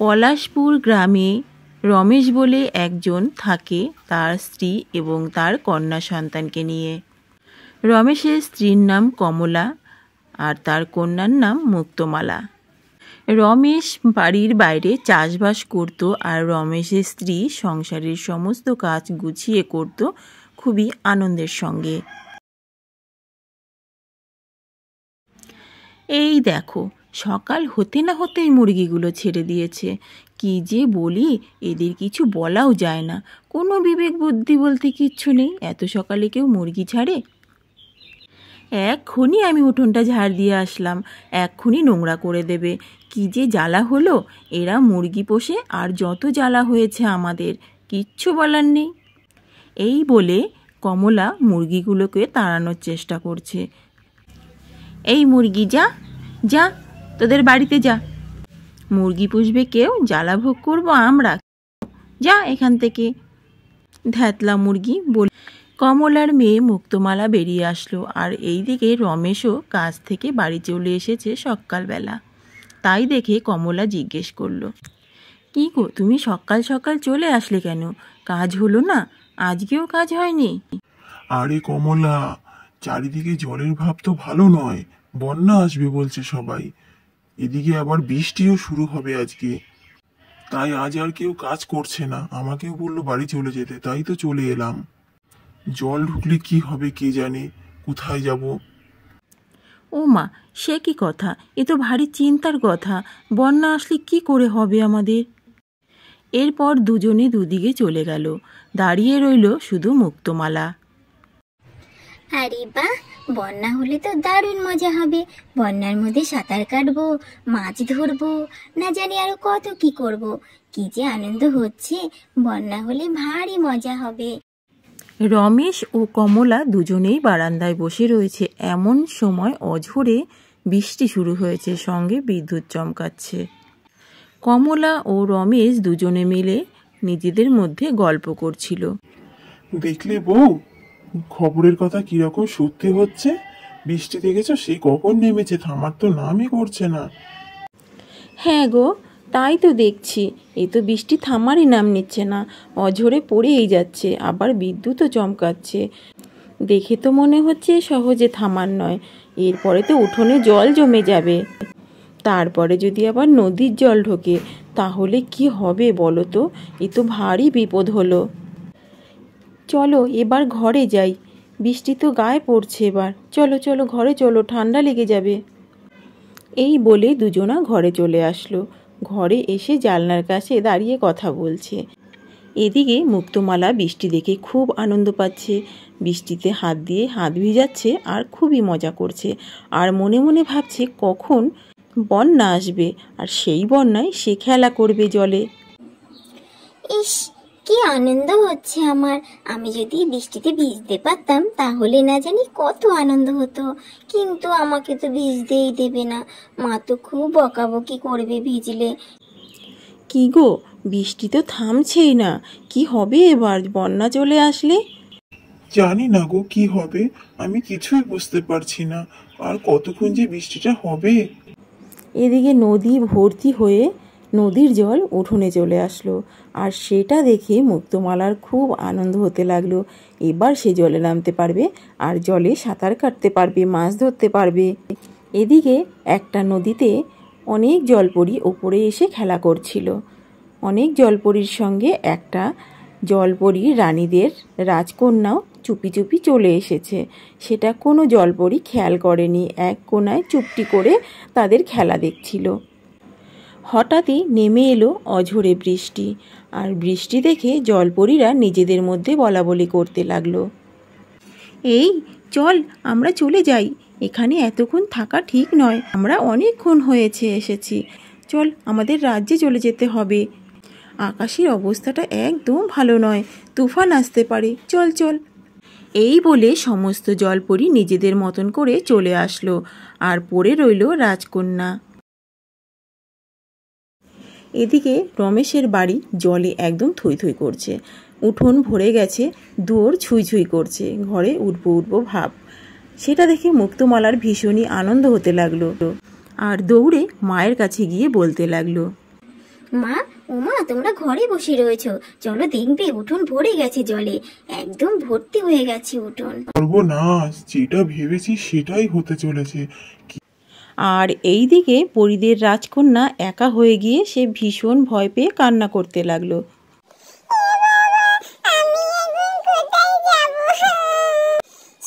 পলাশপুর গ্রামে রমেশ বলে একজন থাকে, তার স্ত্রী এবং তার কন্যা সন্তানকে নিয়ে। রমেশের স্ত্রীর নাম কমলা আর তার কন্যার নাম মুক্তমালা। রমেশ বাড়ির বাইরে চাষবাস করত আর রমেশের স্ত্রী সংসারের সমস্ত কাজ গুছিয়ে করত খুবই আনন্দের সঙ্গে। এই দেখো, সকাল হতে না হতেই মুরগিগুলো ছেড়ে দিয়েছে। কি যে বলি, এদের কিছু বলাও যায় না, কোনো বিবেক বুদ্ধি বলতে কিচ্ছু নেই। এত সকালে কেউ মুরগি ছাড়ে? এক্ষুনি আমি উঠোনটা ঝাড় দিয়ে আসলাম, এক্ষুনি নোংরা করে দেবে। কি যে জ্বালা হলো, এরা মুরগি পোষে আর যত জ্বালা হয়েছে আমাদের, কিচ্ছু বলার নেই। এই বলে কমলা মুরগিগুলোকে তাড়ানোর চেষ্টা করছে। এই মুরগি, যা যা, তোদের বাড়িতে যা। মুরগি পুষবে কেউ, জ্বালা ভোগ করবো আমরা? যা এখান থেকে। ধ্যাতলা মুরগি বলে কমলার মেয়ে মুক্তমালা বেরিয়ে আসলো। আর এইদিকে রমেশও কাজ থেকে বাড়ি চলে এসেছে সকালবেলা। তাই দেখে কমলা জিজ্ঞেস করলো, কি গো, তুমি সকাল সকাল চলে আসলে কেন? কাজ হলো না? আজকেও কাজ হয়নি? আরে কমলা, চারিদিকে জলের ভাব তো ভালো নয়, বন্যা আসবে বলছে সবাই। এদিকে আবার বৃষ্টিও শুরু হবে আজকে, তাই আজ আর কেউ কাজ করছে না। আমাকেও বললো বাড়ি চলে যেতে, তাই তো চলে এলাম। জল ঢুকলে কি হবে কে জানে, কোথায় যাব। ও মা, সে কি কথা? এ তো ভারী চিন্তার কথা। বন্যা আসলে কি করে হবে আমাদের? এরপর দুজনে দুদিকে চলে গেল। দাঁড়িয়ে রইল শুধু মুক্তমালা। আরে বাহ, বন্যা হলে তো দারুণ মজা হবে। বন্যার মধ্যে সাঁতার কাটবো, মাছ ধরবো, না জানি আরো কত কি করব। কি যে আনন্দ হচ্ছে, বন্যা হলে ভারী মজা হবে। রমেশ ও কমলা দুজনেই বারান্দায় বসে রয়েছে। এমন সময় অঝোরে বৃষ্টি শুরু হয়েছে, সঙ্গে বিদ্যুৎ চমকাচ্ছে। কমলা ও রমেশ দুজনে মিলে নিজেদের মধ্যে গল্প করছিল। দেখলে বউ, খবরের কথা কিরকম সত্যি হচ্ছে। বৃষ্টি দেখেছো, সে কখন নেমেছে, থামার তো নামই করছে না। হ্যাঁ গো, তাই তো দেখছি। এ তো বৃষ্টি থামারই নাম নিচ্ছে না, অঝোরে পড়েই যাচ্ছে, আবার বিদ্যুৎও চমকাচ্ছে। দেখে তো মনে হচ্ছে সহজে থামার নয়। এরপরে তো উঠোনে জল জমে যাবে। তারপরে যদি আবার নদীর জল ঢোকে, তাহলে কি হবে বলো তো? এ তো ভারী বিপদ হলো। চলো এবার ঘরে যাই, বৃষ্টি তো গায়ে পড়ছে এবার। চলো চলো ঘরে চলো, ঠান্ডা লেগে যাবে। এই বলে দুজনা ঘরে চলে আসলো। ঘরে এসে জানলার কাছে দাঁড়িয়ে কথা বলছে। এদিকে মুক্তমালা বৃষ্টি দেখে খুব আনন্দ পাচ্ছে। বৃষ্টিতে হাত দিয়ে হাত ভিজাচ্ছে আর খুবই মজা করছে। আর মনে মনে ভাবছে কখন বন্যা আসবে, আর সেই বন্যায় সে খেলা করবে জলে। ইস, কি আনন্দ হচ্ছে আমার। আমি যদি বৃষ্টিতে ভিজতে পারতাম তাহলে না জানি কত আনন্দ হতো। কিন্তু আমাকে তো ভিজতেই দেবে না, মা তো খুব বকাবকি করবে ভিজলে। কি গো, বৃষ্টি তো থামছেই না, কি হবে এবার বন্যা চলে আসলে? জানি না গো কি হবে, আমি কিছুই বুঝতে পারছি না। আর কতক্ষণ যে বৃষ্টিটা হবে। এদিকে নদী ভর্তি হয়ে নদীর জল উঠোনে চলে আসলো। আর সেটা দেখে মুক্তমালার খুব আনন্দ হতে লাগলো। এবার সে জলে নামতে পারবে আর জলে সাঁতার কাটতে পারবে, মাছ ধরতে পারবে। এদিকে একটা নদীতে অনেক জলপরি ওপরে এসে খেলা করছিল। অনেক জলপরির সঙ্গে একটা জলপরি রানীদের রাজকন্যাও চুপি চুপি চলে এসেছে। সেটা কোনো জলপরি খেয়াল করেনি, এক কোণায় চুপটি করে তাদের খেলা দেখছিল। হঠাৎই নেমে এলো অঝোরে বৃষ্টি। আর বৃষ্টি দেখে জলপরীরা নিজেদের মধ্যে বলাবলি করতে লাগলো, এই চল আমরা চলে যাই, এখানে এতক্ষণ থাকা ঠিক নয়, আমরা অনেকক্ষণ হয়েছে এসেছি, চল আমাদের রাজ্যে চলে যেতে হবে। আকাশের অবস্থাটা একদম ভালো নয়, তুফান আসতে পারে, চল চল। এই বলে সমস্ত জলপরী নিজেদের মতন করে চলে আসলো। আর পড়ে রইল রাজকন্যা। এদিকে রমেশের বাড়ি জলে একদম থই থই করছে, উঠোন ভরে গেছে, দুয়ার ছুঁই ছুঁই করছে, ঘরে উঠবো উঠবো ভাব। সেটা দেখে মুক্তমালার ভীষণই আনন্দ হতে লাগলো। আর দৌড়ে মায়ের কাছে গিয়ে বলতে লাগলো, মা, ওমা, তোমরা ঘরে বসে রয়েছো, চলো দেখবে উঠোন ভরে গেছে জলে, একদম ভর্তি হয়ে গেছে উঠোন। সর্বনাশ, যেটা ভেবেছি সেটাই হতে চলেছে। আর এইদিকে পরীদের রাজকন্যা একা হয়ে গিয়ে সে ভীষণ ভয় পেয়ে কান্না করতে লাগলো।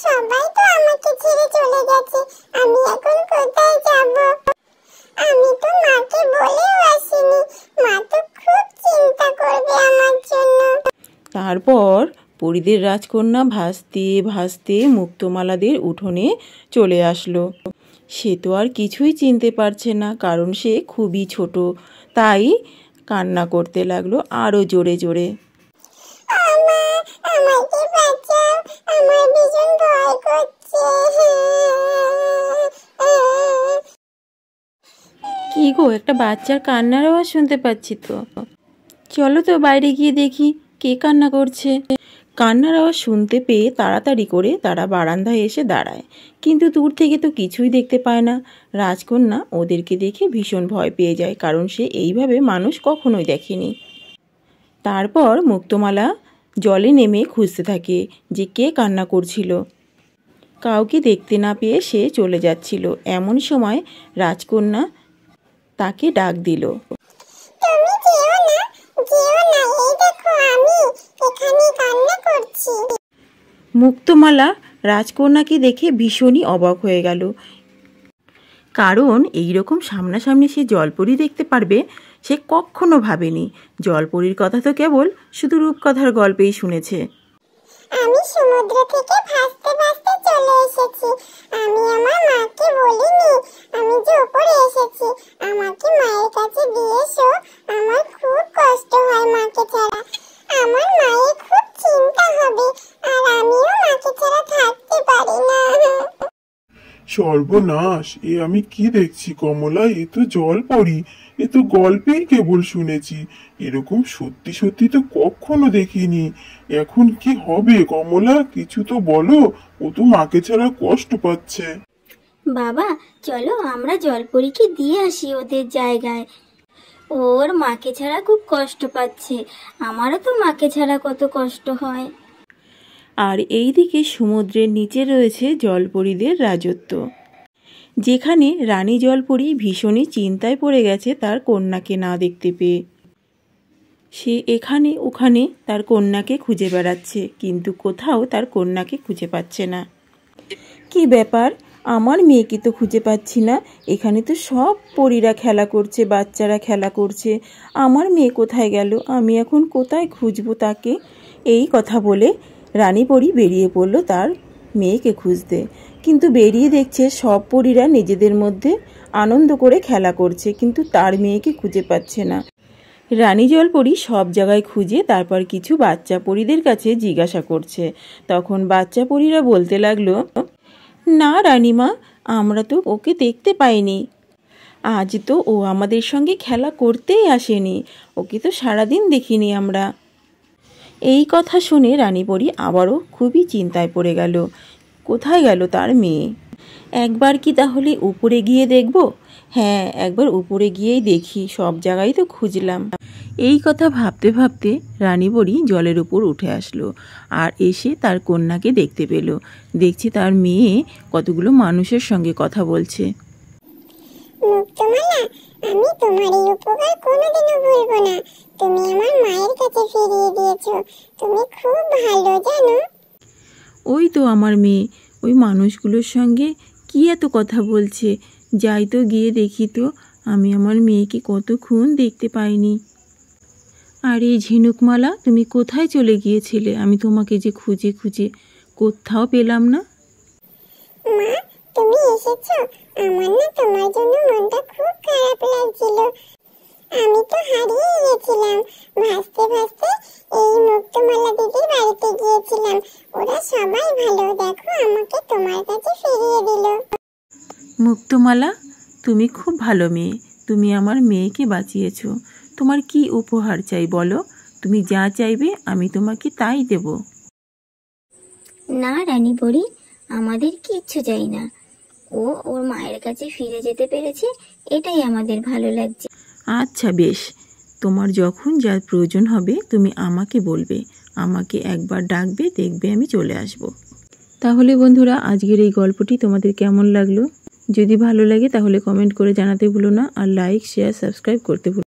সবাই তো আমাকে ছেড়ে চলে গেছে, আমি এখন কোথায় যাব? আমি তো মাকে বলেও আসিনি, মা তো খুব চিন্তা করবে আমার জন্য। তারপর পরীদের রাজকন্যা ভাসতে ভাসতে মুক্তমালাদের উঠোনে চলে আসলো। সে তো আর কিছুই চিনতে পারছে না, কারণ সে খুবই ছোট, তাই কান্না করতে লাগলো আরো জোরে জোরে। আমাকে বাঁচাও, আমার ভীষণ ভয় করছে। কি গো, একটা বাচ্চার কান্নার আওয়াজ শুনতে পাচ্ছি তো। চলো তো বাইরে গিয়ে দেখি কে কান্না করছে। কান্নার আওয়াজ শুনতে পেয়ে তাড়াতাড়ি করে তারা বারান্দায় এসে দাঁড়ায়, কিন্তু দূর থেকে তো কিছুই দেখতে পায় না। রাজকন্যা ওদেরকে দেখে ভীষণ ভয় পেয়ে যায়, কারণ সে এইভাবে মানুষ কখনোই দেখেনি। তারপর মুক্তমালা জলে নেমে খুঁজতে থাকে যে কে কান্না করছিল। কাউকে দেখতে না পেয়ে সে চলে যাচ্ছিল। এমন সময় রাজকন্যা তাকে ডাক দিল। তুমি যেও না, যেও না, এই দেখো আমি এখানে কান্না করছি। মুক্তমালা রাজকন্যাকে দেখে ভীষণই অবাক হয়ে গেল, কারণ এই রকম সামনাসামনি সে জলপরি দেখতে পারবে সে কখনো ভাবেনি। জলপরির কথা তো কেবল শুধু রূপকথার গল্পেই শুনেছে। আমি সমুদ্র থেকে ভাসতে ভাসতে চলে এসেছি, আমি আমার মাকে বলিনি আমি যে উপরে এসেছি। আমাকে মায়ের কাছে দিয়ে এসো, আমার খুব কষ্ট হয় মাকে ছাড়া। আমার মায়ের খুব চিন্তা হবে, আর আমিও মাকে ছাড়া থাকতে পারি না। সর্বনাশ, এ আমি কি দেখছি কমলা? এ তো জলপরি, এ তো গল্পেই কেবল শুনেছি, এরকম সত্যি সত্যি তো কখনো দেখিনি। এখন কি হবে কমলা, কিছু তো বলো, ও তো মাকে ছাড়া কষ্ট পাচ্ছে। বাবা, চলো আমরা জলপরীকে দিয়ে আসি ওদের জায়গায়। ওর মাকে ছাড়া খুব কষ্ট পাচ্ছে, আমারও তো মাকে ছাড়া কত কষ্ট হয়। আর এইদিকে সমুদ্রের নিচে রয়েছে জলপরীদের রাজত্ব, যেখানে রানী জলপরী ভীষণই চিন্তায় পড়ে গেছে তার কন্যাকে না দেখতে পেয়ে। সে এখানে ওখানে তার কন্যাকে খুঁজে বেড়াচ্ছে, কিন্তু কোথাও তার কন্যাকে খুঁজে পাচ্ছে না। কি ব্যাপার, আমার মেয়েকে তো খুঁজে পাচ্ছি না। এখানে তো সব পরীরা খেলা করছে, বাচ্চারা খেলা করছে, আমার মেয়ে কোথায় গেল? আমি এখন কোথায় খুঁজবো তাকে? এই কথা বলে রানী পরী বেরিয়ে পড়ল তার মেয়েকে খুঁজতে, কিন্তু বেরিয়ে দেখছে সব পরীরা নিজেদের মধ্যে আনন্দ করে খেলা করছে, কিন্তু তার মেয়েকে খুঁজে পাচ্ছে না। রানী জলপরী সব জায়গায় খুঁজে তারপর কিছু বাচ্চা পরীদের কাছে জিজ্ঞাসা করছে। তখন বাচ্চা পরীরা বলতে লাগলো, না রানীমা, আমরা তো ওকে দেখতে পাইনি, আজ তো ও আমাদের সঙ্গে খেলা করতেই আসেনি, ওকে তো সারাদিন দেখিনি আমরা। এই কথা শুনে রানীপরী আবারও খুবই চিন্তায় পড়ে গেল, কোথায় গেল তার মেয়ে? একবার কি তাহলে উপরে গিয়ে দেখব? হ্যাঁ, একবার উপরে গিয়েই দেখি, সব জায়গায় তো খুঁজলাম। এই কথা ভাবতে ভাবতে রানীপরী জলের উপর উঠে আসলো, আর এসে তার কন্যাকে দেখতে পেল। দেখছি তার মেয়ে কতগুলো মানুষের সঙ্গে কথা বলছে। মুক্তমালা, আমি তোমার এই উপকার কোনোদিনও ভুলবো না। তুমি আমার মায়ের কাছে ফিরিয়ে দিয়েছো, তুমি খুব ভালো জানো। ওই তো আমার মেয়ে ওই মানুষগুলোর সঙ্গে কি এত কথা বলছে, যাই তো গিয়ে দেখি তো, আমি আমার মেয়েকে কতক্ষণ দেখতে পাইনি। আরে ঝিনুকমালা, তুমি কোথায় চলে গিয়েছিলে? আমি তোমাকে যে খুঁজে খুঁজে কোথাও পেলাম না। মা, তুমি এসেছো? আমার না তোমার জন্য মনটা খুব খারাপ লাগছিল। আমি তো হারিয়ে গেছিলাম, ভাসতে ভাসতে এই মুক্তমালা দিদির বাড়িতে গিয়েছিলাম। ওরা সবাই ভালো, দেখো আমাকে তোমার কাছে ফিরিয়ে দিল। মুক্তমালা, তুমি খুব ভালো মেয়ে, তুমি আমার মেয়েকে বাঁচিয়েছো। তোমার কি উপহার চাই বলো, তুমি যা চাইবে আমি তোমাকে তাই দেব। না রানী পরী, আমাদের কিচ্ছু চাই না, ও ওর মায়ের কাছে ফিরে যেতে পেরেছে, এটাই আমাদের ভালো লাগছে। আচ্ছা বেশ, তোমার যখন যা প্রয়োজন হবে তুমি আমাকে বলবে, আমাকে একবার ডাকবে, দেখবে আমি চলে আসব। তাহলে বন্ধুরা আজকের এই গল্পটি তোমাদের কেমন লাগলো? যদি ভালো লাগে তাহলে কমেন্ট করে জানাতে ভুলো না, আর লাইক, শেয়ার, সাবস্ক্রাইব করতে ভুলো না।